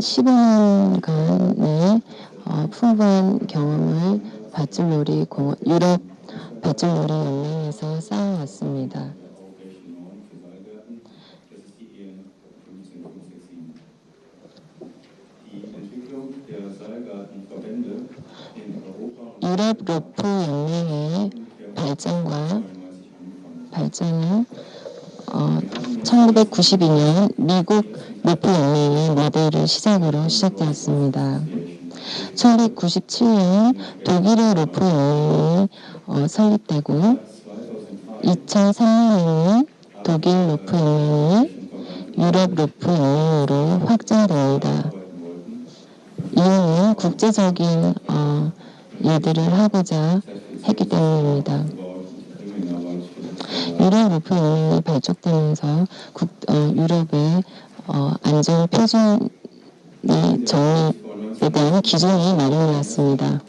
15년간의 풍부한 경험을 유럽 밧줄놀이 연맹에서 쌓아왔습니다. 유럽 로프 연맹의 발전은 1992년 미국 로프 연맹의 모델을 시작으로 시작되었습니다. 1997년 독일의 로프 연맹이 설립되고 2003년에는 독일 로프 연맹이 유럽 로프 연맹으로 확장됩니다. 이유는 국제적인 일들을 하고자 했기 때문입니다. 유럽 로프 연맹이 발족되면서 유럽의 안전 표준의 정립에 대한 기준이 마련되었습니다.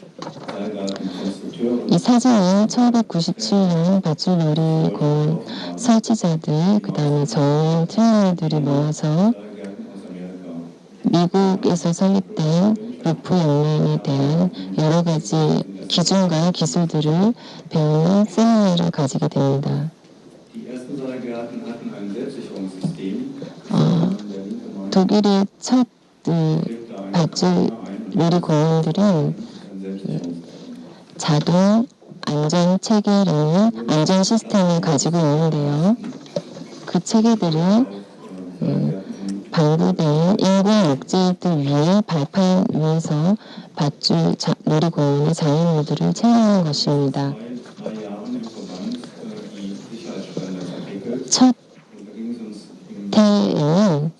이 사진은 1997년 밧줄놀이 공원 설치자들, 그 다음에 전문 트레이너들이 모여서 미국에서 설립된 로프 연맹에 대한 여러 가지 기준과 기술들을 배우는 세미나를 가지게 됩니다. 독일의 첫 밧줄놀이 공원들은 자동 안전 체계라는 안전 시스템을 가지고 있는데요. 그 체계들은 방부된 인공 목재들 위에 발판 위에서 밧줄 놀이공원의 장애물들을 체험하는 것입니다. 첫 해에는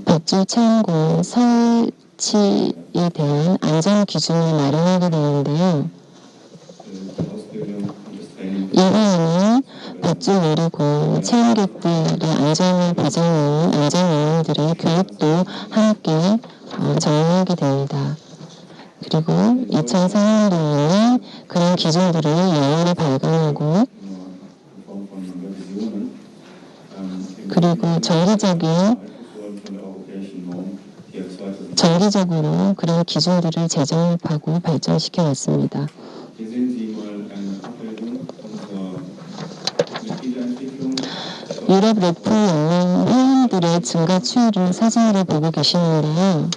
밧줄 체험공원 설치에 대한 안전 기준을 마련하게 되는데요. 이후에는 밧줄 놀이공원 체험객들의 안전을 보장하는 안전요원들의 교육도 함께 정리하게 됩니다. 그리고 2004년도에는 그런 기준들을 영원히 발간하고 그리고 정기적으로 그런 기준들을 재정립하고 발전시켜 왔습니다. 유럽 로프 연맹 회원들의 증가 추이를 사진으로 보고 계시는데요.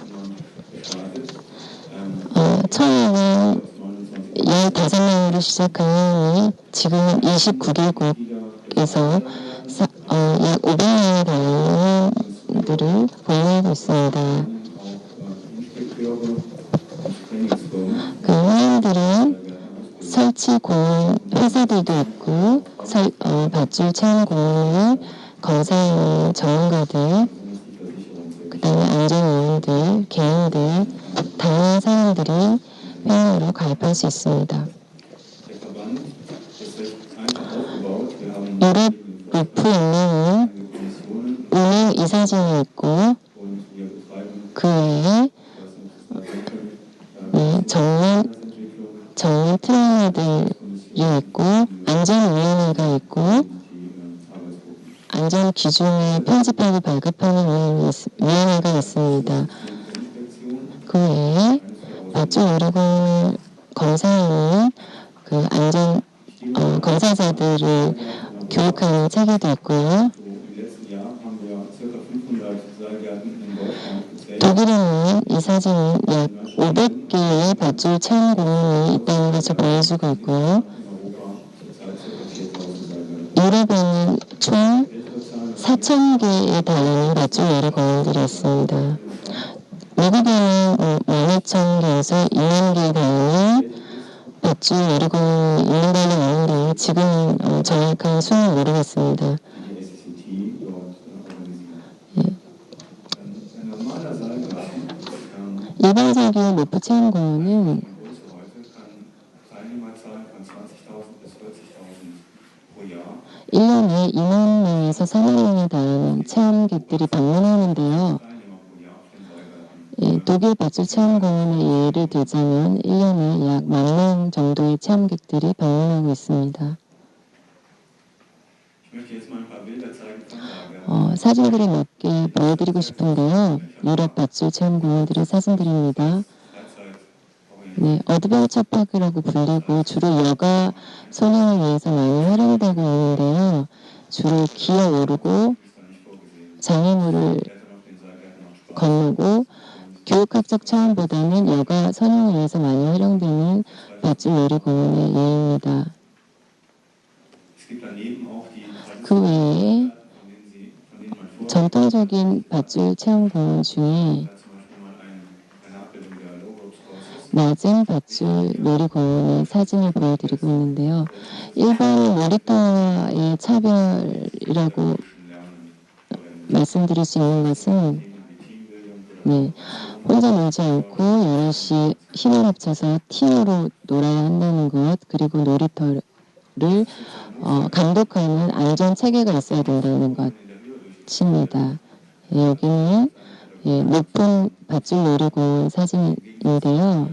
처음에는 15명으로 시작한 회원이 지금 29개국에서 약 500명에 달하는 회원들을 보유하고 있습니다. 그 회원들은 설치 공원 회사들도 있고 밧줄 체험 공원을 검사하는 전문가들, 그 다음에 안전요원들, 개인들, 다양한 사람들이 회원으로 가입할 수 있습니다. 유럽 로프 연맹은 운행 이사진이 있고 그 외에 전문 트레이너들이 있고 안전위원회가 있고 안전 기준을 편집하고 발급하는 위원회가 있습니다. 그 외에 밧줄 놀이공원을 검사하는 그 안전 검사자들을 교육하는 체계도 있고요. 독일에는 이 사진은 약 500개의 밧줄 체험 공원이 있다는 것을 보여주고 있고요. 유럽에는 총 4,000개에 달하는 밧줄 놀이 공원들이 있습니다. 미국에는 12,000개에서 2만 개에 달하는 밧줄 놀이공원이 있는 걸로 아는데 지금은 정확한 수는 모르겠습니다. 일반적인 로프 체험공원은 1년에 2만 명에서 4만 명에 달하는 체험객들이 방문하는데요. 독일 밧줄 체험공원의 예를 들자면 1년에 약 10,000명 정도의 체험객들이 방문하고 있습니다. 사진들을 몇 개 보여드리고 싶은데요. 유럽 밧줄 체험 공원들의 사진들입니다. 네, 어드벤처 파크라고 불리고 주로 여가 선행을 위해서 많이 활용되고 있는데요. 주로 기어 오르고 장애물을 건너고 교육학적 체험보다는 여가 선행을 위해서 많이 활용되는 밧줄 놀이공원의 예입니다. 그 외에 전통적인 밧줄 체험공원 중에 낮은 밧줄 놀이공원의 사진을 보여드리고 있는데요. 일반 놀이터와의 차별이라고 말씀드릴 수 있는 것은 네, 혼자 놀지 않고 여럿이 힘을 합쳐서 팀으로 놀아야 한다는 것, 그리고 놀이터를 감독하는 안전 체계가 있어야 된다는 것입니다. 여기는 높은 밧줄 놀이공원 사진인데요.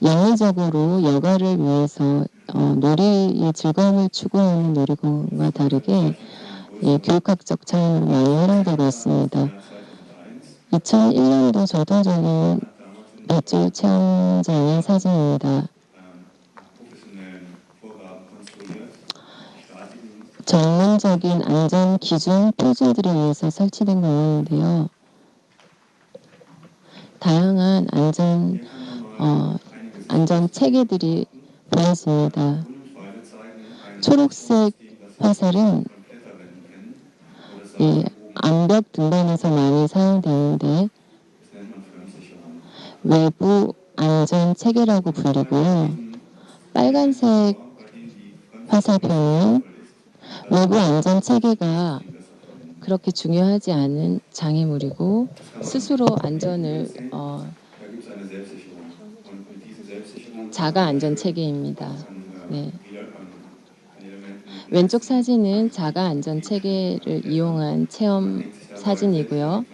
영리적으로 여가를 위해서 놀이의 즐거움을 추구하는 놀이공원과 다르게 교육학적 차원으로 많이 활용되고 있습니다. 2001년도 전통적인 밧줄 체험장의 사진입니다. 전문적인 안전 기준 표준들에 의해서 설치된 공원인데요. 다양한 안전 체계들이 보였습니다. 초록색 화살은 암벽 등반에서 많이 사용되는데 외부 안전 체계라고 불리고요. 빨간색 화살표는 외부 안전 체계가 그렇게 중요하지 않은 장애물이고 스스로 안전을 자가 안전 체계입니다. 네. 왼쪽 사진은 자가 안전 체계를 이용한 체험 사진이고요.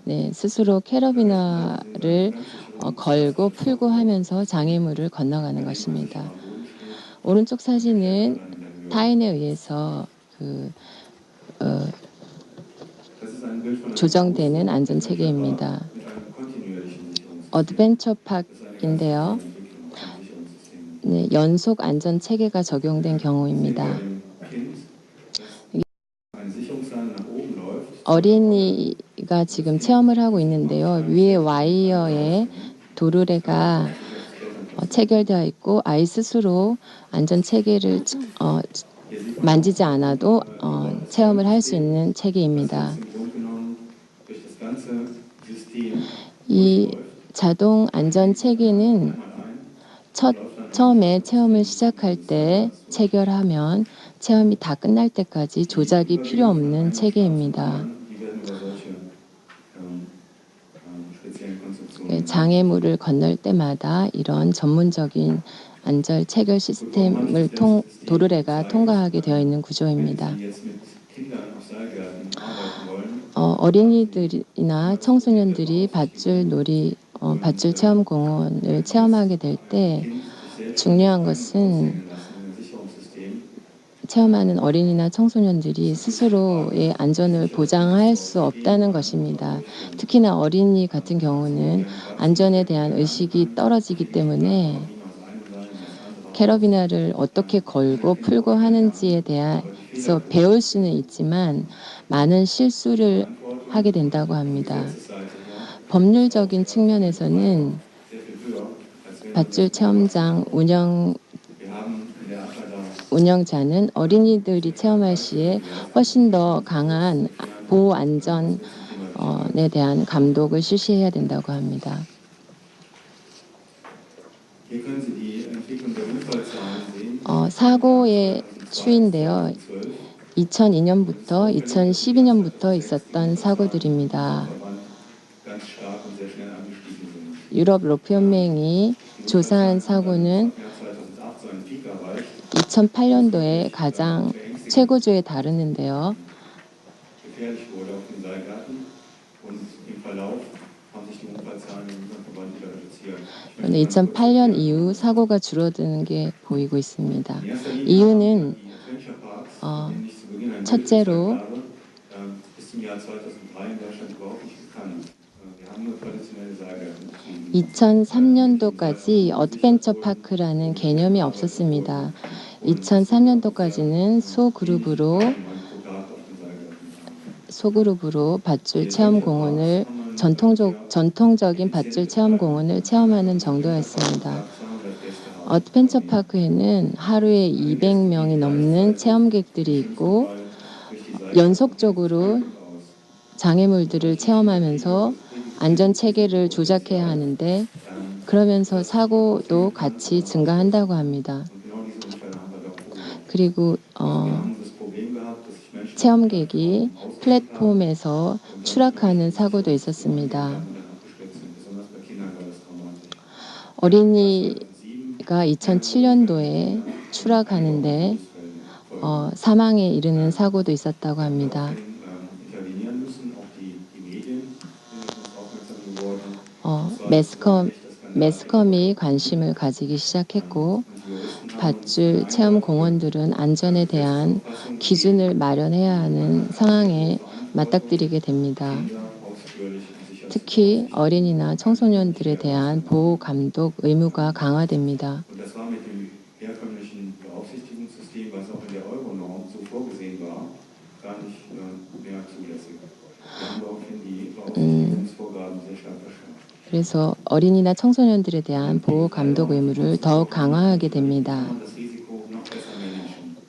네, 스스로 캐러비너를 걸고 풀고 하면서 장애물을 건너가는 것입니다. 오른쪽 사진은 타인에 의해서 조정되는 안전 체계입니다. 어드벤처 파크인데요. 네, 연속 안전 체계가 적용된 경우입니다. 어린이가 지금 체험을 하고 있는데요. 위에 와이어에 도르래가 체결되어 있고 아이 스스로 안전 체계를 만지지 않아도 체험을 할 수 있는 체계입니다. 이 자동 안전 체계는 처음에 체험을 시작할 때 체결하면 체험이 다 끝날 때까지 조작이 필요 없는 체계입니다. 장애물을 건널 때마다 이런 전문적인 안전 체결 시스템을 도르래가 통과하게 되어 있는 구조입니다. 어린이들이나 청소년들이 밧줄 체험 공원을 체험하게 될 때 중요한 것은 체험하는 어린이나 청소년들이 스스로의 안전을 보장할 수 없다는 것입니다. 특히나 어린이 같은 경우는 안전에 대한 의식이 떨어지기 때문에 캐러비너를 어떻게 걸고 풀고 하는지에 대해서 배울 수는 있지만 많은 실수를 하게 된다고 합니다. 법률적인 측면에서는 밧줄 체험장 운영자는 어린이들이 체험할 시에 훨씬 더 강한 보호 안전에 대한 감독을 실시해야 된다고 합니다. 사고의 추이인데요. 2002년부터 2012년부터 있었던 사고들입니다. 유럽 로프연맹이 조사한 사고는 2008년도에 가장 최고조에 달했는데요. 그런데 2008년 이후 사고가 줄어드는 게 보이고 있습니다. 이유는 첫째로 2003년도까지 어드벤처 파크라는 개념이 없었습니다. 2003년도까지는 소그룹으로 밧줄 체험 공원을 전통적인 밧줄 체험 공원을 체험하는 정도였습니다. 어드벤처 파크에는 하루에 200명이 넘는 체험객들이 있고 연속적으로 장애물들을 체험하면서 안전 체계를 조작해야 하는데 그러면서 사고도 같이 증가한다고 합니다. 그리고 체험객이 플랫폼에서 추락하는 사고도 있었습니다. 어린이가 2007년도에 추락하는데 사망에 이르는 사고도 있었다고 합니다. 매스컴이 관심을 가지기 시작했고 밧줄 체험 공원들은 안전에 대한 기준을 마련해야 하는 상황에 맞닥뜨리게 됩니다. 특히 어린이나 청소년들에 대한 보호 감독 의무가 강화됩니다. 그래서 어린이나 청소년들에 대한 보호 감독 의무를 더욱 강화하게 됩니다.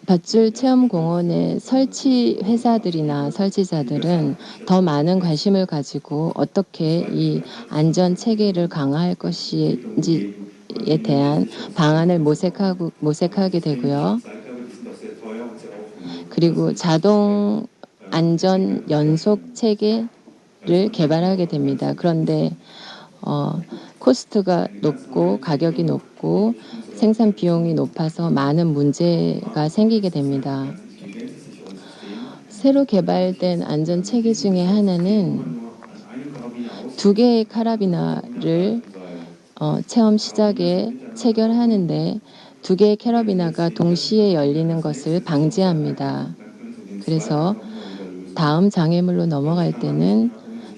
밧줄 체험 공원의 설치 회사들이나 설치자들은 더 많은 관심을 가지고 어떻게 이 안전 체계를 강화할 것인지에 대한 방안을 모색하게 되고요. 그리고 자동 안전 연속 체계를 개발하게 됩니다. 그런데 코스트가 높고 가격이 높고 생산 비용이 높아서 많은 문제가 생기게 됩니다. 새로 개발된 안전 체계 중에 하나는 2개의 카라비나를 체험 시작에 체결하는데 2개의 캐러비나가 동시에 열리는 것을 방지합니다. 그래서 다음 장애물로 넘어갈 때는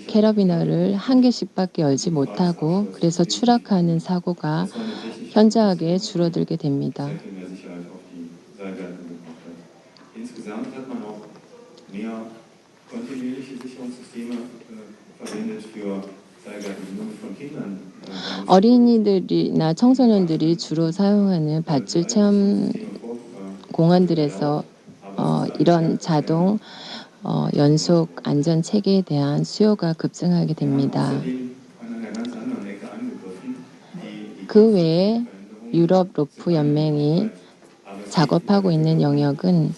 캐러비나를 1개씩밖에 열지 못하고 그래서 추락하는 사고가 현저하게 줄어들게 됩니다. 어린이들이나 청소년들이 주로 사용하는 밧줄 체험 공원들에서 이런 자동 연속 안전 체계에 대한 수요가 급증하게 됩니다. 그 외에 유럽 로프 연맹이 작업하고 있는 영역은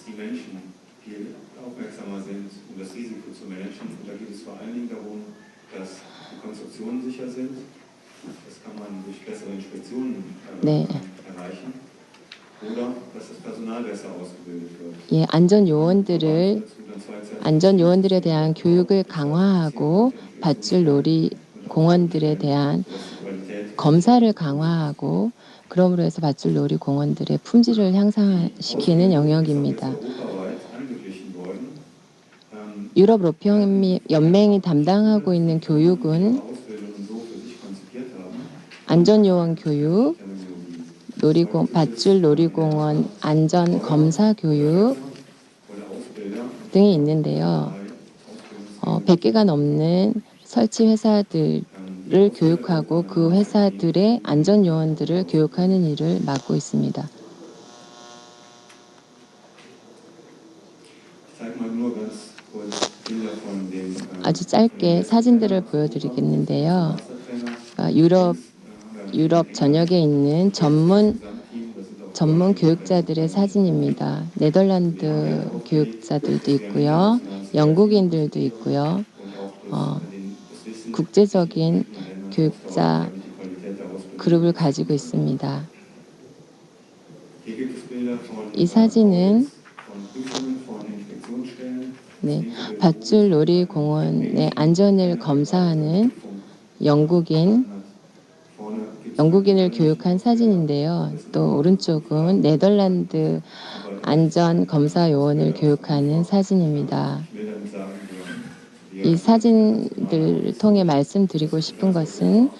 안전 요원들에 대한 교육을 강화하고 밧줄 놀이 공원들에 대한 검사를 강화하고 그러므로 해서 밧줄 놀이 공원들의 품질을 향상시키는 영역입니다. 유럽 로프 연맹이 담당하고 있는 교육은 안전요원 교육, 밧줄 놀이공원 안전 검사 교육 등이 있는데요. 100개가 넘는 설치 회사들을 교육하고 그 회사들의 안전요원들을 교육하는 일을 맡고 있습니다. 아주 짧게 사진들을 보여드리겠는데요. 유럽 전역에 있는 전문 교육자들의 사진입니다. 네덜란드 교육자들도 있고요. 영국인들도 있고요. 국제적인 교육자 그룹을 가지고 있습니다. 이 사진은 밧줄 놀이공원의 안전을 검사하는 영국인을 교육한 사진인데요. 또 오른쪽은 네덜란드 안전 검사 요원을 교육하는 사진입니다. 이 사진들을 통해 말씀드리고 싶은 것은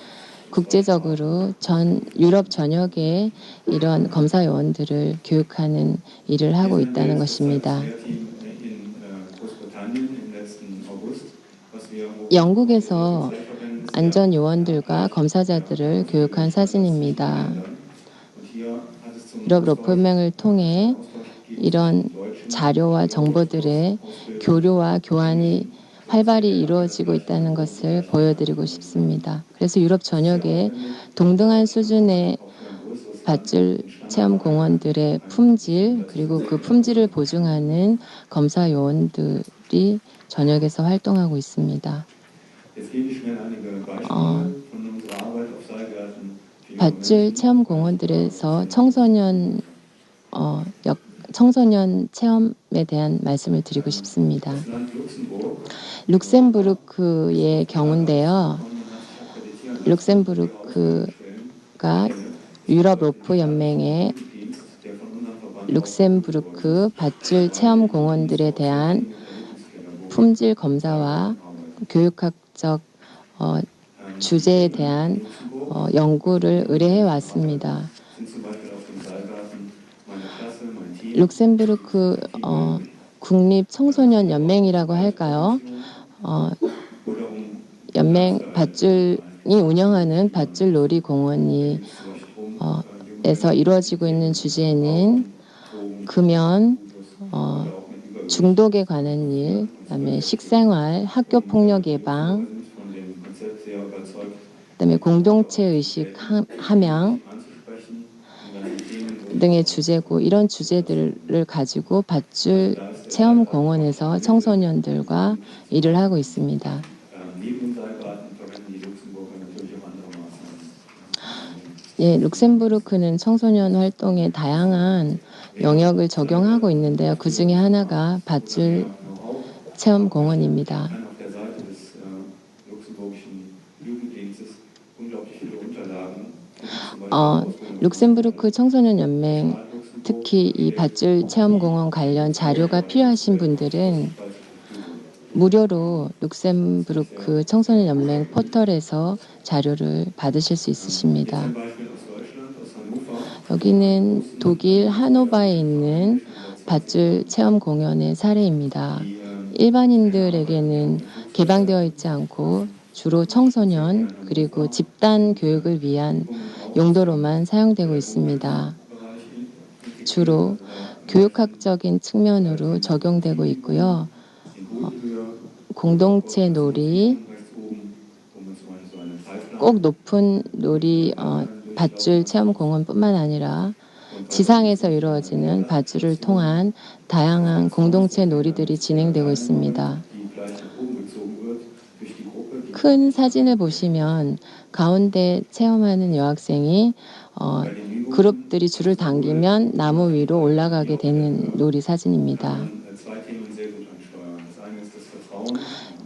국제적으로 전 유럽 전역에 이런 검사 요원들을 교육하는 일을 하고 있다는 것입니다. 영국에서 안전 요원들과 검사자들을 교육한 사진입니다. 유럽 로펌맹을 통해 이런 자료와 정보들의 교류와 교환이 활발히 이루어지고 있다는 것을 보여드리고 싶습니다. 그래서 유럽 전역에 동등한 수준의 밧줄 체험 공원들의 품질 그리고 그 품질을 보증하는 검사 요원들이 전역에서 활동하고 있습니다. 밧줄 체험 공원들에서 청소년 체험에 대한 말씀을 드리고 싶습니다. 룩셈부르크의 경우인데요. 룩셈부르크가 유럽 로프 연맹의 룩셈부르크 밧줄 체험 공원들에 대한 품질 검사와 교육학적 주제에 대한 연구를 의뢰해 왔습니다. 룩셈부르크 국립 청소년 연맹이라고 할까요? 연맹 밧줄이 운영하는 밧줄 놀이 공원이 에서 이루어지고 있는 주제는 금연, 중독에 관한 일, 그다음에 식생활, 학교 폭력 예방, 그다음에 공동체 의식 함양 등의 주제고 이런 주제들을 가지고 밧줄 체험 공원에서 청소년들과 일을 하고 있습니다. 예, 룩셈부르크는 청소년 활동에 다양한 영역을 적용하고 있는데요. 그 중에 하나가 밧줄 체험 공원입니다. 룩셈부르크 청소년 연맹 특히 이 밧줄 체험 공원 관련 자료가 필요하신 분들은 무료로 룩셈부르크 청소년 연맹 포털에서 자료를 받으실 수 있으십니다. 여기는 독일 하노바에 있는 밧줄 체험 공연의 사례입니다. 일반인들에게는 개방되어 있지 않고 주로 청소년 그리고 집단 교육을 위한 용도로만 사용되고 있습니다. 주로 교육학적인 측면으로 적용되고 있고요. 공동체 놀이, 꼭 높은 놀이 밧줄 체험공원뿐만 아니라 지상에서 이루어지는 밧줄을 통한 다양한 공동체 놀이들이 진행되고 있습니다. 큰 사진을 보시면 가운데 체험하는 여학생이 그룹들이 줄을 당기면 나무 위로 올라가게 되는 놀이 사진입니다.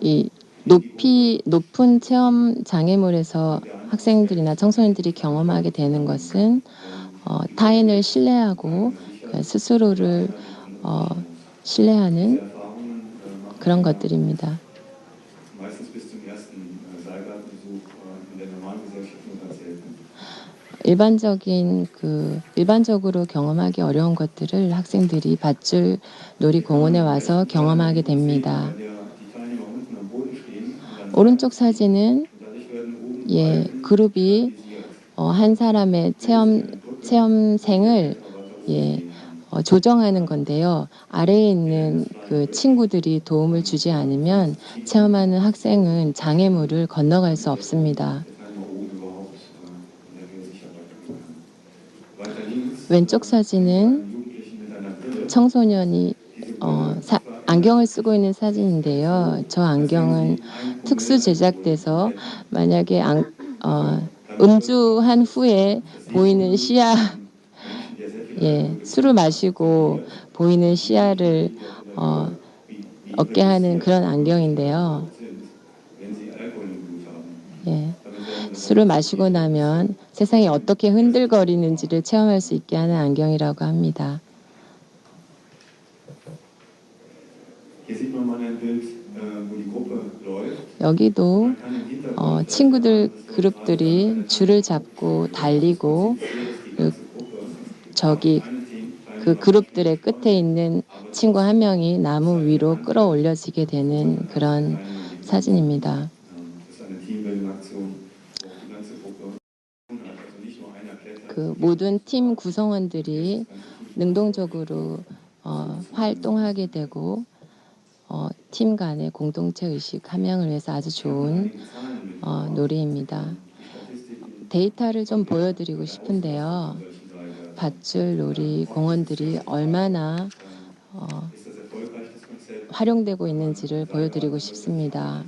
이 높은 체험 장애물에서 학생들이나 청소년들이 경험하게 되는 것은 타인을 신뢰하고 스스로를 신뢰하는 그런 것들입니다. 일반적으로 경험하기 어려운 것들을 학생들이 밧줄 놀이공원에 와서 경험하게 됩니다. 오른쪽 사진은 그룹이 한 사람의 체험생을 조정하는 건데요. 아래에 있는 그 친구들이 도움을 주지 않으면 체험하는 학생은 장애물을 건너갈 수 없습니다. 왼쪽 사진은 청소년이 안경을 쓰고 있는 사진인데요. 저 안경은 특수 제작돼서 만약에 음주한 후에 보이는 시야, 술을 마시고 보이는 시야를 얻게 하는 그런 안경인데요. 술을 마시고 나면 세상이 어떻게 흔들거리는지를 체험할 수 있게 하는 안경이라고 합니다. 여기도 친구들 그룹들이 줄을 잡고 달리고 저기 그 그룹들의 끝에 있는 친구 한 명이 나무 위로 끌어올려지게 되는 그런 사진입니다. 그 모든 팀 구성원들이 능동적으로 활동하게 되고 팀 간의 공동체 의식 함양을 위해서 아주 좋은 놀이입니다. 데이터를 좀 보여드리고 싶은데요. 밧줄 놀이 공원들이 얼마나 활용되고 있는지를 보여드리고 싶습니다.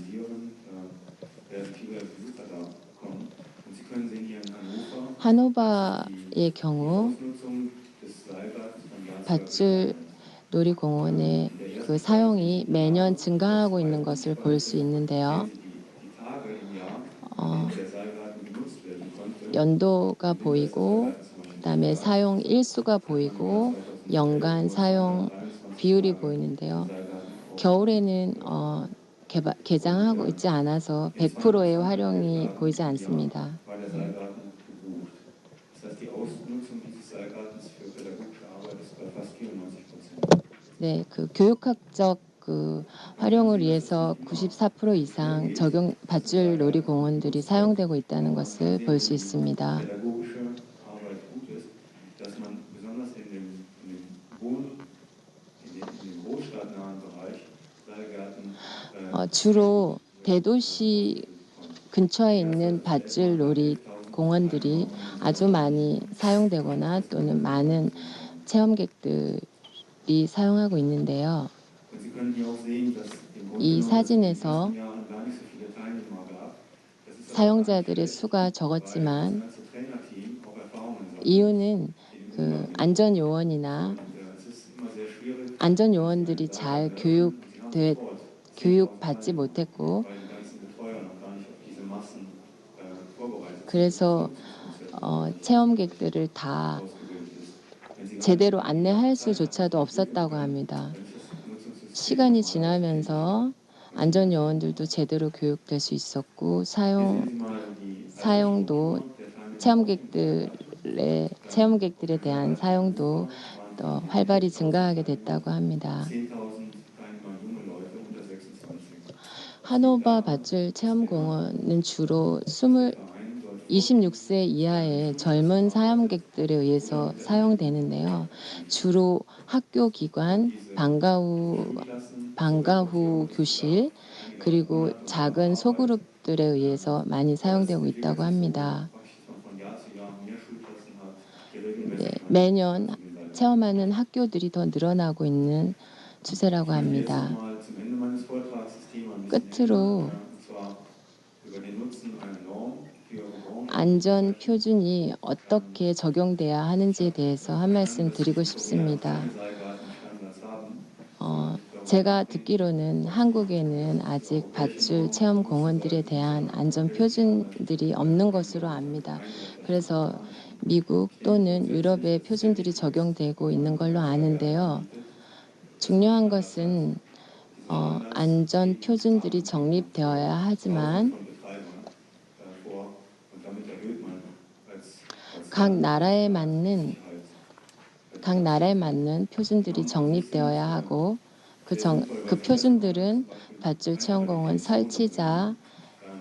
하노바의 경우 밧줄 놀이공원의 그 사용이 매년 증가하고 있는 것을 볼 수 있는데요. 연도가 보이고 그다음에 사용 일수가 보이고 연간 사용 비율이 보이는데요. 겨울에는 개장하고 있지 않아서 100%의 활용이 보이지 않습니다. 네, 그 교육학적 그 활용을 위해서 94% 이상 밧줄 놀이공원들이 사용되고 있다는 것을 볼 수 있습니다. 주로 대도시 근처에 있는 밧줄 놀이 공원들이 아주 많이 사용되거나 또는 많은 체험객들이 사용하고 있는데요. 이 사진에서 사용자들의 수가 적었지만 이유는 그 안전요원들이 잘 교육받지 못했고 그래서 체험객들을 다 제대로 안내할 수조차도 없었다고 합니다. 시간이 지나면서 안전요원들도 제대로 교육될 수 있었고 사용도 체험객들에 대한 사용도 더 활발히 증가하게 됐다고 합니다. 하노바 밧줄 체험공원은 주로 26세 이하의 젊은 사용객들에 의해서 사용되는데요. 주로 학교 기관, 방과 후 교실, 그리고 작은 소그룹들에 의해서 많이 사용되고 있다고 합니다. 네, 매년 체험하는 학교들이 더 늘어나고 있는 추세라고 합니다. 끝으로 안전 표준이 어떻게 적용돼야 하는지에 대해서 한 말씀 드리고 싶습니다. 제가 듣기로는 한국에는 아직 밧줄 체험 공원들에 대한 안전 표준들이 없는 것으로 압니다. 그래서 미국 또는 유럽의 표준들이 적용되고 있는 걸로 아는데요. 중요한 것은 안전 표준들이 정립되어야 하지만 각 나라에 맞는 표준들이 정립되어야 하고 그 표준들은 밧줄 체험공원 설치자,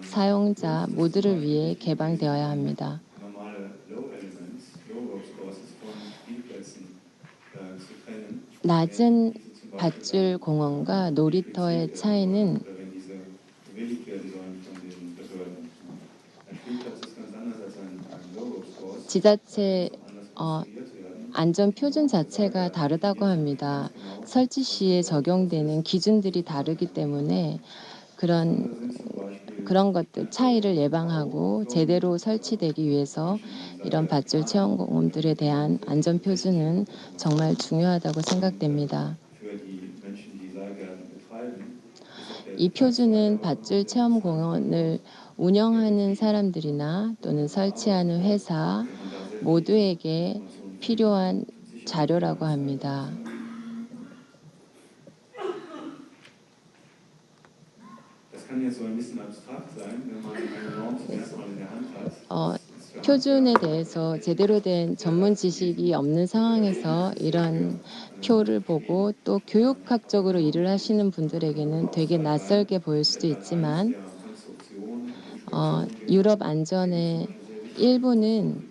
사용자 모두를 위해 개방되어야 합니다. 낮은 밧줄 공원과 놀이터의 차이는 지자체 안전 표준 자체가 다르다고 합니다. 설치 시에 적용되는 기준들이 다르기 때문에 그런 것들 차이를 예방하고 제대로 설치되기 위해서 이런 밧줄 체험공원들에 대한 안전 표준은 정말 중요하다고 생각됩니다. 이 표준은 밧줄 체험공원을 운영하는 사람들이나 또는 설치하는 회사 모두에게 필요한 자료라고 합니다. 표준에 대해서 제대로 된 전문 지식이 없는 상황에서 이런 표를 보고 또 교육학적으로 일을 하시는 분들에게는 되게 낯설게 보일 수도 있지만 유럽 안전의 일부는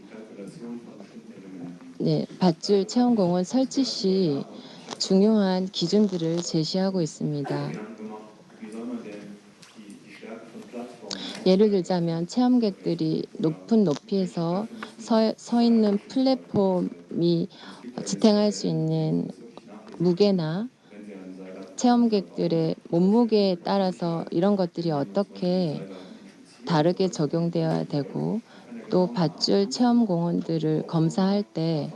밧줄 체험공원 설치 시 중요한 기준들을 제시하고 있습니다. 예를 들자면 체험객들이 높은 높이에서 서 있는 플랫폼이 지탱할 수 있는 무게나 체험객들의 몸무게에 따라서 이런 것들이 어떻게 다르게 적용되어야 되고 또 밧줄 체험공원들을 검사할 때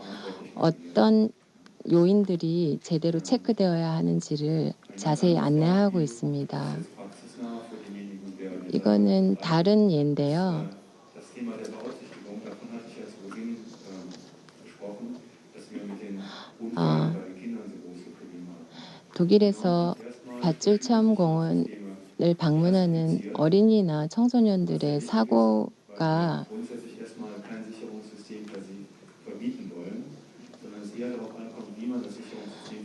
어떤 요인들이 제대로 체크되어야 하는지를 자세히 안내하고 있습니다. 이거는 다른 예인데요. 독일에서 밧줄 체험공원을 방문하는 어린이나 청소년들의 사고가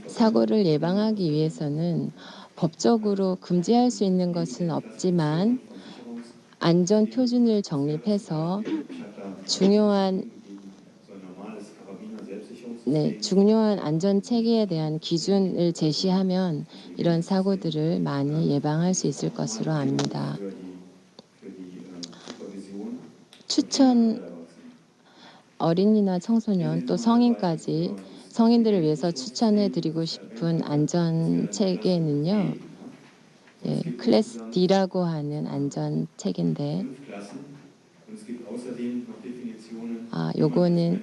사고를 예방하기 위해서는 법적으로 금지할 수 있는 것은 없지만 안전 표준을 정립해서 중요한 안전 체계에 대한 기준을 제시하면 이런 사고들을 많이 예방할 수 있을 것으로 압니다. 어린이나 청소년 또 성인들을 위해서 추천해 드리고 싶은 안전 체계는요. 클래스 D라고 하는 안전 체계인데 요거는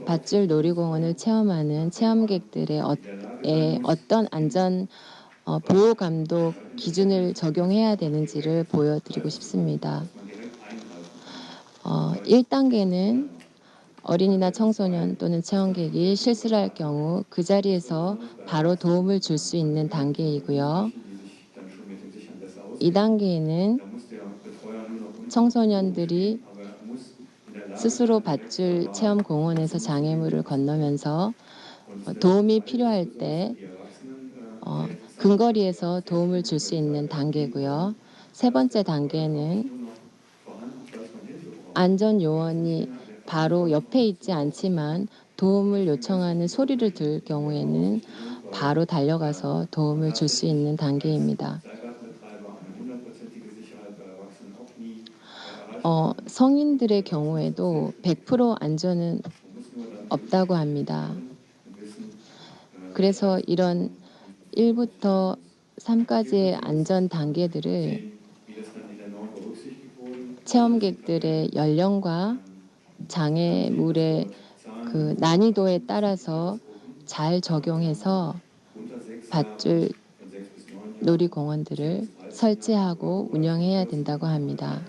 밧줄 놀이공원을 체험하는 체험객들의 어떤 안전 보호 감독 기준을 적용해야 되는지를 보여드리고 싶습니다. 1단계는 어린이나 청소년 또는 체험객이 실수를 할 경우 그 자리에서 바로 도움을 줄 수 있는 단계이고요. 2단계에는 청소년들이 스스로 밧줄 체험공원에서 장애물을 건너면서 도움이 필요할 때 근거리에서 도움을 줄 수 있는 단계고요. 세 번째 단계는 안전요원이 바로 옆에 있지 않지만 도움을 요청하는 소리를 들을 경우에는 바로 달려가서 도움을 줄 수 있는 단계입니다. 성인들의 경우에도 100% 안전은 없다고 합니다. 그래서 이런 1부터 3까지의 안전 단계들을 체험객들의 연령과 장애물의 그 난이도에 따라서 잘 적용해서 밧줄 놀이공원들을 설치하고 운영해야 된다고 합니다.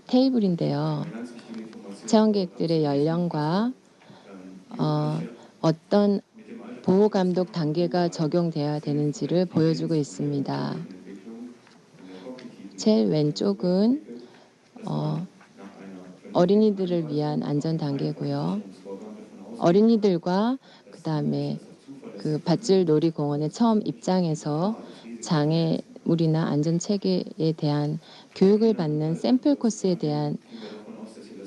테이블인데요. 체험객들의 연령과 어떤 보호감독 단계가 적용되어야 되는지를 보여주고 있습니다. 제일 왼쪽은 어린이들을 위한 안전 단계고요. 어린이들과 그 다음에 그 밧줄 놀이공원에 처음 입장해서 장애물이나 안전체계에 대한 교육을 받는 샘플 코스에 대한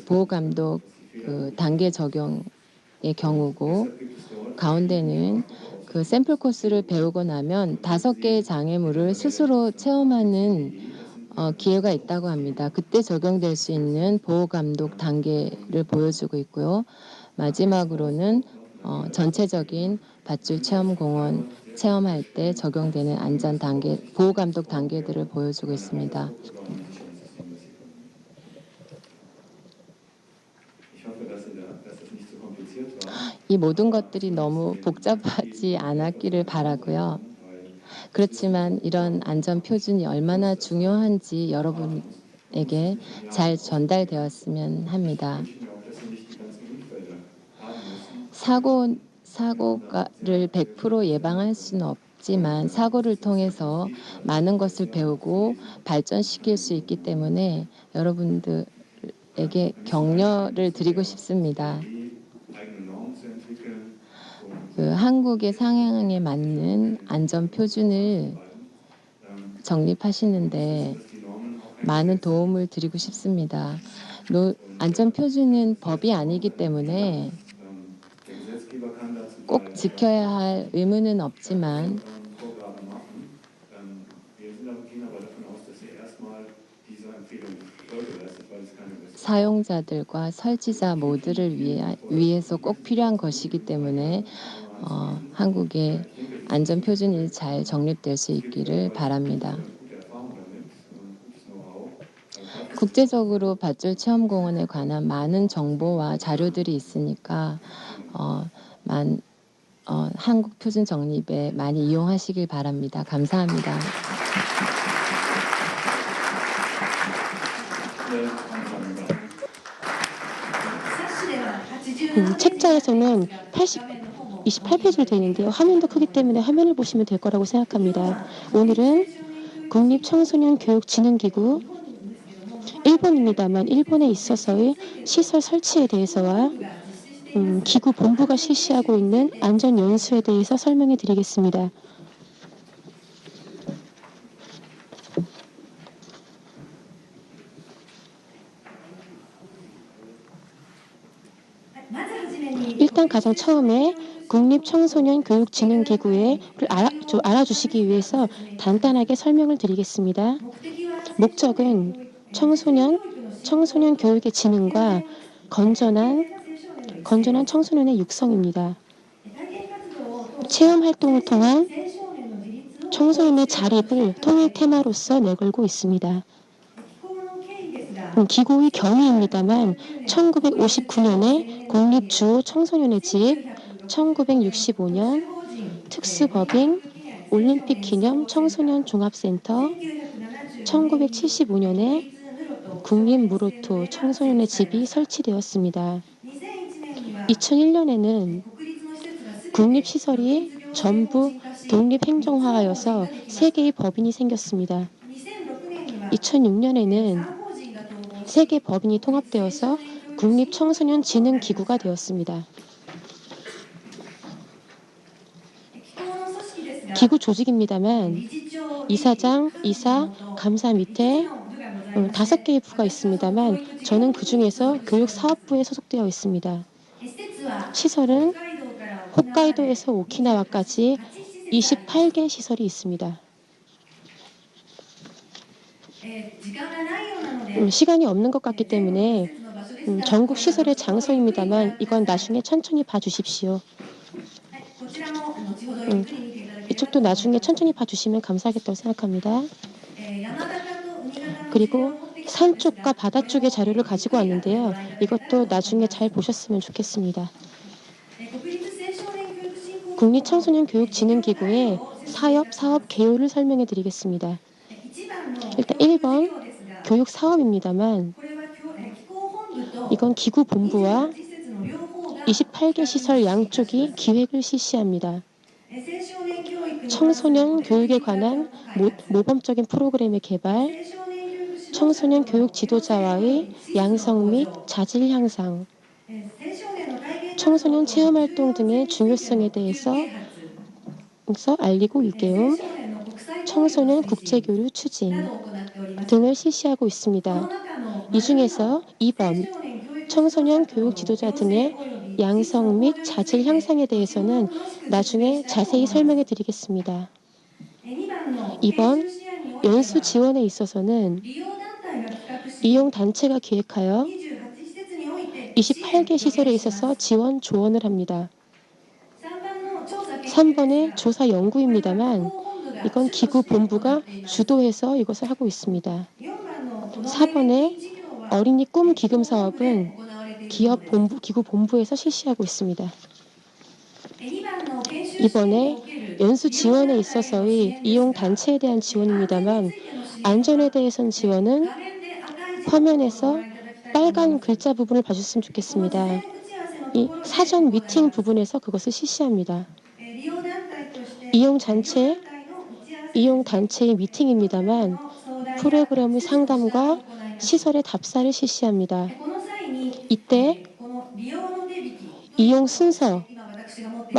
보호감독 그 단계 적용의 경우고 가운데는 그 샘플 코스를 배우고 나면 5개의 장애물을 스스로 체험하는 기회가 있다고 합니다. 그때 적용될 수 있는 보호감독 단계를 보여주고 있고요. 마지막으로는 전체적인 밧줄 체험공원 체험할 때 적용되는 안전 단계, 보호감독 단계들을 보여주고 있습니다. 이 모든 것들이 너무 복잡하지 않았기를 바라고요. 그렇지만 이런 안전 표준이 얼마나 중요한지 여러분에게 잘 전달되었으면 합니다. 사고를 100% 예방할 수는 없지만 사고를 통해서 많은 것을 배우고 발전시킬 수 있기 때문에 여러분들에게 격려를 드리고 싶습니다. 한국의 상향에 맞는 안전 표준을 정립하시는데 많은 도움을 드리고 싶습니다. 안전 표준은 법이 아니기 때문에 꼭 지켜야 할 의무는 없지만 사용자들과 설치자 모두를 위해서 꼭 필요한 것이기 때문에 한국의 안전 표준이 잘 정립될 수 있기를 바랍니다. 국제적으로 밧줄 체험공원에 관한 많은 정보와 자료들이 있으니까 한국 표준 정립에 많이 이용하시길 바랍니다. 감사합니다. 책자에서는 28페이지로 되어 있는데요. 화면도 크기 때문에 화면을 보시면 될 거라고 생각합니다. 오늘은 국립청소년교육진흥기구 일본입니다만 일본에 있어서의 시설 설치에 대해서와 기구 본부가 실시하고 있는 안전연수에 대해서 설명해 드리겠습니다. 일단 가장 처음에 국립청소년교육진흥기구를 알아주시기 위해서 간단하게 설명을 드리겠습니다. 목적은 청소년 교육의 진흥과 건전한 청소년의 육성입니다. 체험 활동을 통한 청소년의 자립을 통일 테마로서 내걸고 있습니다. 기구의 경위입니다만 1959년에 국립주호 청소년의 집, 1965년 특수법인 올림픽 기념 청소년 종합센터, 1975년에 국립무로토 청소년의 집이 설치되었습니다. 2001년에는 국립시설이 전부 독립행정화하여서 3개의 법인이 생겼습니다. 2006년에는 3개 법인이 통합되어서 국립청소년진흥기구가 되었습니다. 기구 조직입니다만 이사장, 이사, 감사 밑에 5개의 부가 있습니다만 저는 그 중에서 교육사업부에 소속되어 있습니다. 시설은 홋카이도에서 오키나와까지 28개 시설이 있습니다. 시간이 없는 것 같기 때문에 전국 시설의 장소입니다만 이건 나중에 천천히 봐주십시오. 이쪽도 나중에 천천히 봐주시면 감사하겠다고 생각합니다. 그리고 산 쪽과 바다 쪽의 자료를 가지고 왔는데요. 이것도 나중에 잘 보셨으면 좋겠습니다. 국립청소년교육진흥기구의 사업 개요를 설명해 드리겠습니다. 일단 1번 교육사업입니다만 이건 기구 본부와 28개 시설 양쪽이 기획을 실시합니다. 청소년 교육에 관한 모범적인 프로그램의 개발, 청소년 교육 지도자와의 양성 및 자질 향상, 청소년 체험활동 등의 중요성에 대해서 알리고 일깨움, 청소년 국제교류 추진 등을 실시하고 있습니다. 이 중에서 2번 청소년 교육 지도자 등의 양성 및 자질 향상에 대해서는 나중에 자세히 설명해 드리겠습니다. 2번 연수 지원에 있어서는 이용단체가 기획하여 28개 시설에 있어서 조언을 합니다. 3번은 조사 연구입니다만 이건 기구 본부가 주도해서 이것을 하고 있습니다. 4번에 어린이 꿈 기금 사업은 기구 본부에서 실시하고 있습니다. 이번에 연수 지원에 있어서의 이용단체에 대한 지원입니다만 안전에 대해서는 지원은 화면에서 빨간 글자 부분을 봐주셨으면 좋겠습니다. 이 사전 미팅 부분에서 그것을 실시합니다. 이용 단체의 미팅입니다만 프로그램의 상담과 시설의 답사를 실시합니다. 이때 이용 순서,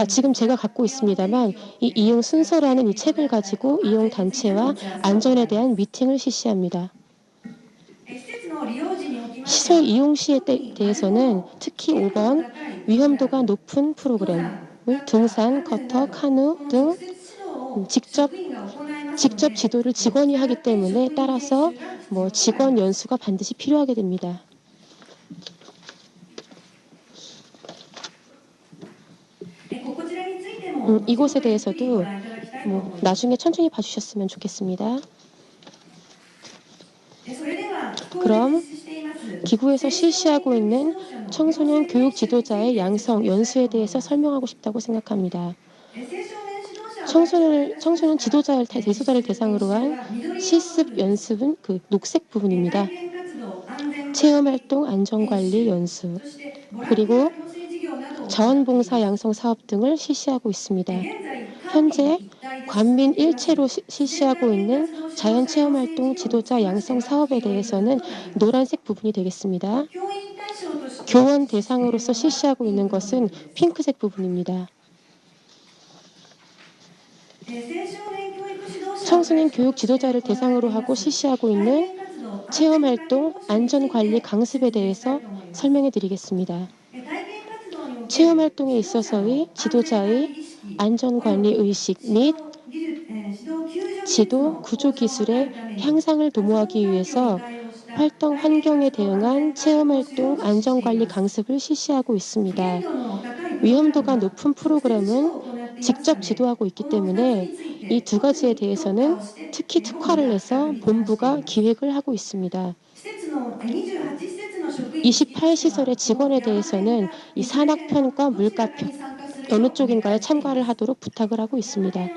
지금 제가 갖고 있습니다만 이 이용 순서라는 이 책을 가지고 이용 단체와 안전에 대한 미팅을 실시합니다. 시설 이용 시에 대해서는 특히 5번 위험도가 높은 프로그램을 등산, 커터, 카누 등 직접 지도를 직원이 하기 때문에 따라서 직원 연수가 반드시 필요하게 됩니다. 이곳에 대해서도 나중에 천천히 봐주셨으면 좋겠습니다. 그럼 기구에서 실시하고 있는 청소년 교육 지도자의 양성, 연수에 대해서 설명하고 싶다고 생각합니다. 청소년 지도자를 대상으로 한 실습 연습은 그 녹색 부분입니다. 체험활동 안전관리 연수, 그리고 자원봉사 양성 사업 등을 실시하고 있습니다. 현재 관민 일체로 실시하고 있는 자연체험활동 지도자 양성 사업에 대해서는 노란색 부분이 되겠습니다. 교원 대상으로서 실시하고 있는 것은 핑크색 부분입니다. 청소년 교육 지도자를 대상으로 하고 실시하고 있는 체험활동 안전관리 강습에 대해서 설명해 드리겠습니다. 체험활동에 있어서의 지도자의 안전관리 의식 및 지도 구조 기술의 향상을 도모하기 위해서 활동 환경에 대응한 체험활동 안전관리 강습을 실시하고 있습니다. 위험도가 높은 프로그램은 직접 지도하고 있기 때문에 이 두 가지에 대해서는 특히 특화를 해서 본부가 기획을 하고 있습니다. 28시설의 직원에 대해서는 이 산악편과 물가편 어느 쪽인가에 참가를 하도록 부탁을 하고 있습니다.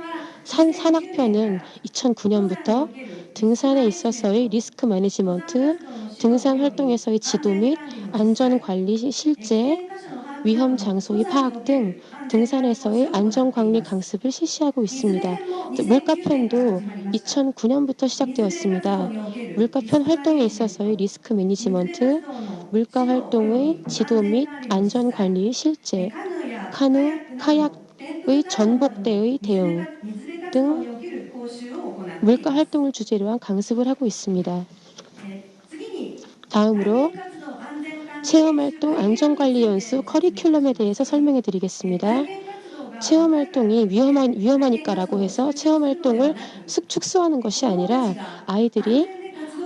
산악편은 2009년부터 등산에 있어서의 리스크 매니지먼트, 등산 활동에서의 지도 및 안전관리 실제, 위험 장소의 파악 등 등산에서의 안전관리 강습을 실시하고 있습니다. 물가편도 2009년부터 시작되었습니다. 물가편 활동에 있어서의 리스크 매니지먼트, 물가 활동의 지도 및 안전관리 실제, 카누, 카약의 전복대의 대응 등 물가 활동을 주제로 한 강습을 하고 있습니다. 다음으로 체험활동 안전관리 연수 커리큘럼에 대해서 설명해 드리겠습니다. 체험활동이 위험하니까라고 해서 체험활동을 축소하는 것이 아니라 아이들이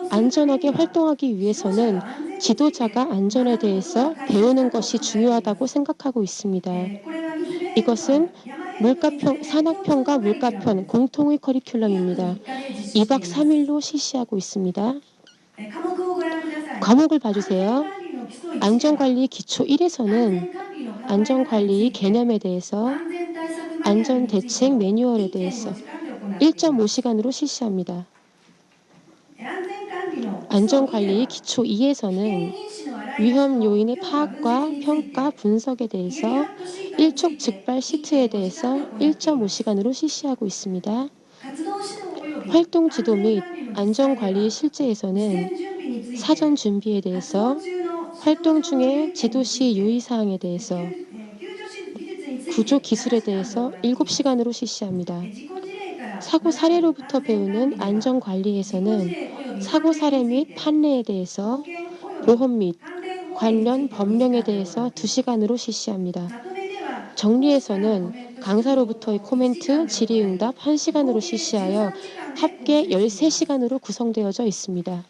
안전하게 활동하기 위해서는 지도자가 안전에 대해서 배우는 것이 중요하다고 생각하고 있습니다. 이것은 산악편과 물가편 공통의 커리큘럼입니다. 2박 3일로 실시하고 있습니다. 과목을 봐주세요. 안전관리 기초 1에서는 안전관리 개념에 대해서, 안전대책 매뉴얼에 대해서 1.5시간으로 실시합니다. 안전관리 기초 2에서는 위험 요인의 파악과 평가, 분석에 대해서 일촉즉발 시트에 대해서 1.5시간으로 실시하고 있습니다. 활동 지도 및 안전관리 실제에서는 사전 준비에 대해서, 활동 중에 지도 시 유의사항에 대해서, 구조 기술에 대해서 7시간으로 실시합니다. 사고 사례로부터 배우는 안전관리에서는 사고 사례 및 판례에 대해서, 보험 및 관련 법령에 대해서 2시간으로 실시합니다. 정리에서는 강사로부터의 코멘트, 질의응답 1시간으로 실시하여 합계 13시간으로 구성되어져 있습니다.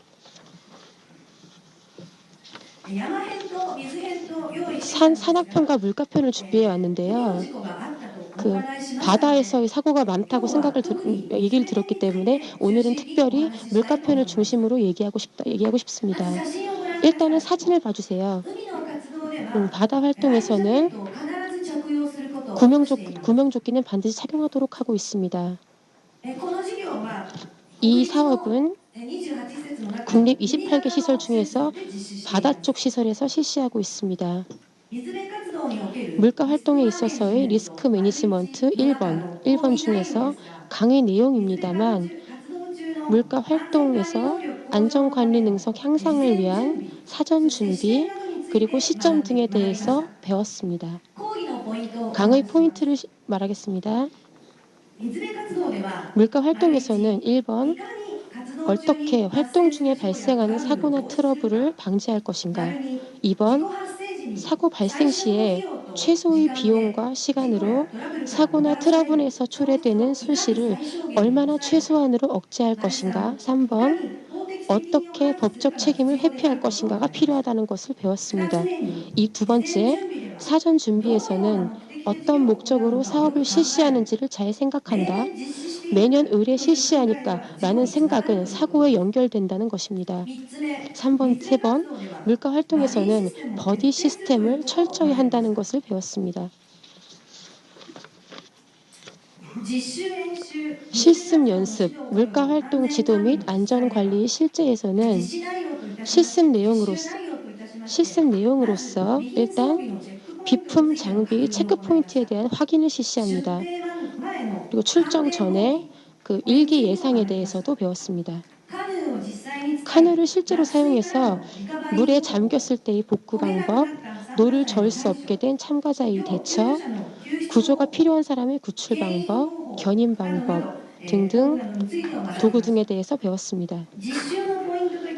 산악편과 물가편을 준비해 왔는데요. 바다에서의 사고가 많다고 얘기를 들었기 때문에 오늘은 특별히 물가편을 중심으로 얘기하고 싶습니다. 일단은 사진을 봐주세요. 바다 활동에서는 구명조끼는 반드시 착용하도록 하고 있습니다. 이 사업은 국립 28개 시설 중에서 바다 쪽 시설에서 실시하고 있습니다. 물가 활동에 있어서의 리스크 매니지먼트 1번 중에서 강의 내용입니다만 물가 활동에서 안전관리 능력 향상을 위한 사전 준비 그리고 시점 등에 대해서 배웠습니다. 강의 포인트를 말하겠습니다. 물가 활동에서는 1번 어떻게 활동 중에 발생하는 사고나 트러블을 방지할 것인가. 2번 사고 발생 시에 최소의 비용과 시간으로 사고나 트러블에서 초래되는 손실을 얼마나 최소한으로 억제할 것인가. 3번 어떻게 법적 책임을 회피할 것인가가 필요하다는 것을 배웠습니다. 이 두 번째, 사전 준비에서는 어떤 목적으로 사업을 실시하는지를 잘 생각한다. 매년 의뢰 실시하니까 라는 생각은 사고에 연결된다는 것입니다. 3번, 물가 활동에서는 버디 시스템을 철저히 한다는 것을 배웠습니다. 실습 연습, 물가 활동 지도 및 안전관리 실제에서는 실습 내용으로서 일단 비품 장비 체크 포인트에 대한 확인을 실시합니다. 그리고 출정 전에 그 일기 예상에 대해서도 배웠습니다. 카누를 실제로 사용해서 물에 잠겼을 때의 복구 방법, 노를 저을 수 없게 된 참가자의 대처, 구조가 필요한 사람의 구출 방법, 견인 방법 등등 도구 등에 대해서 배웠습니다.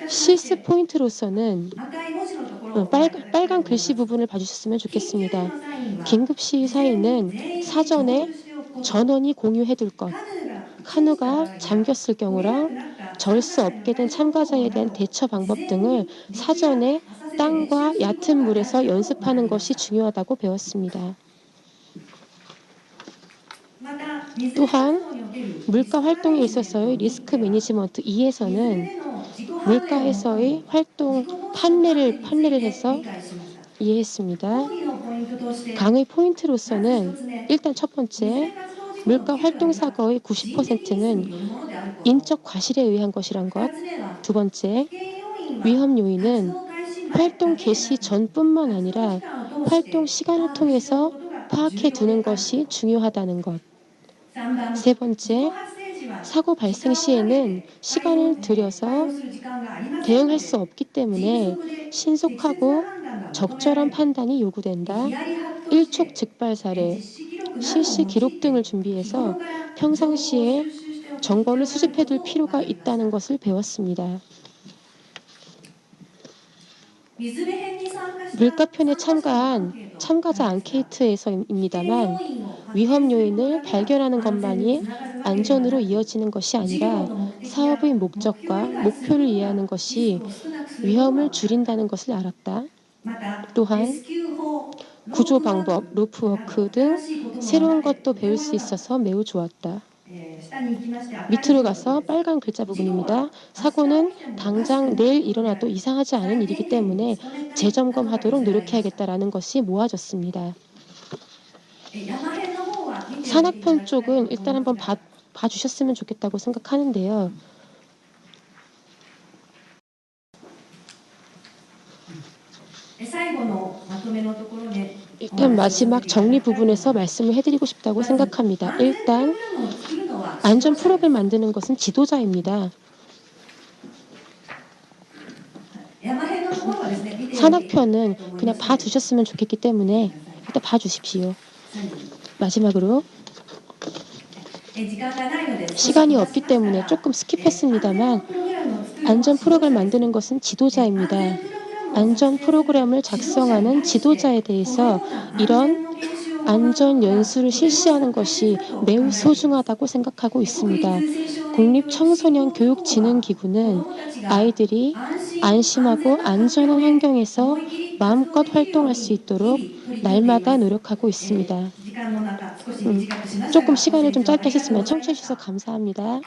실습 포인트로서는 빨간 글씨 부분을 봐주셨으면 좋겠습니다. 긴급시의 사인은 사전에 전원이 공유해둘 것, 카누가 잠겼을 경우랑 저을 수 없게 된 참가자에 대한 대처 방법 등을 사전에 땅과 얕은 물에서 연습하는 것이 중요하다고 배웠습니다. 또한 물가 활동에 있어서의 리스크 매니지먼트 2에서는 물가에서의 활동 판례를 해서 이해했습니다. 강의 포인트로서는 일단 첫 번째, 물가 활동 사고의 90%는 인적 과실에 의한 것이란 것. 두 번째, 위험 요인은 활동 개시 전뿐만 아니라 활동 시간을 통해서 파악해 두는 것이 중요하다는 것. 세 번째, 사고 발생 시에는 시간을 들여서 대응할 수 없기 때문에 신속하고 적절한 판단이 요구된다. 일촉즉발 사례, 실시 기록 등을 준비해서 평상시에 정보를 수집해둘 필요가 있다는 것을 배웠습니다. 물가편에 참가한 참가자 앙케이트에서입니다만 위험 요인을 발견하는 것만이 안전으로 이어지는 것이 아니라 사업의 목적과 목표를 이해하는 것이 위험을 줄인다는 것을 알았다. 또한 구조 방법, 로프워크 등 새로운 것도 배울 수 있어서 매우 좋았다. 밑으로 가서 빨간 글자 부분입니다. 사고는 당장 내일 일어나도 이상하지 않은 일이기 때문에 재점검하도록 노력해야겠다라는 것이 모아졌습니다. 산악편 쪽은 일단 한번 봐주셨으면 좋겠다고 생각하는데요. 일단 마지막 정리 부분에서 말씀을 해드리고 싶다고 생각합니다. 일단 안전 프로그램을 만드는 것은 지도자입니다. 산악편은 그냥 봐두셨으면 좋겠기 때문에 일단 봐주십시오. 마지막으로 시간이 없기 때문에 조금 스킵했습니다만 안전 프로그램을 만드는 것은 지도자입니다. 안전 프로그램을 작성하는 지도자에 대해서 이런 안전 연수를 실시하는 것이 매우 소중하다고 생각하고 있습니다. 국립청소년교육진흥기구는 아이들이 안심하고 안전한 환경에서 마음껏 활동할 수 있도록 날마다 노력하고 있습니다. 조금 시간을 좀 짧게 하셨으면 청취해 주셔서 감사합니다.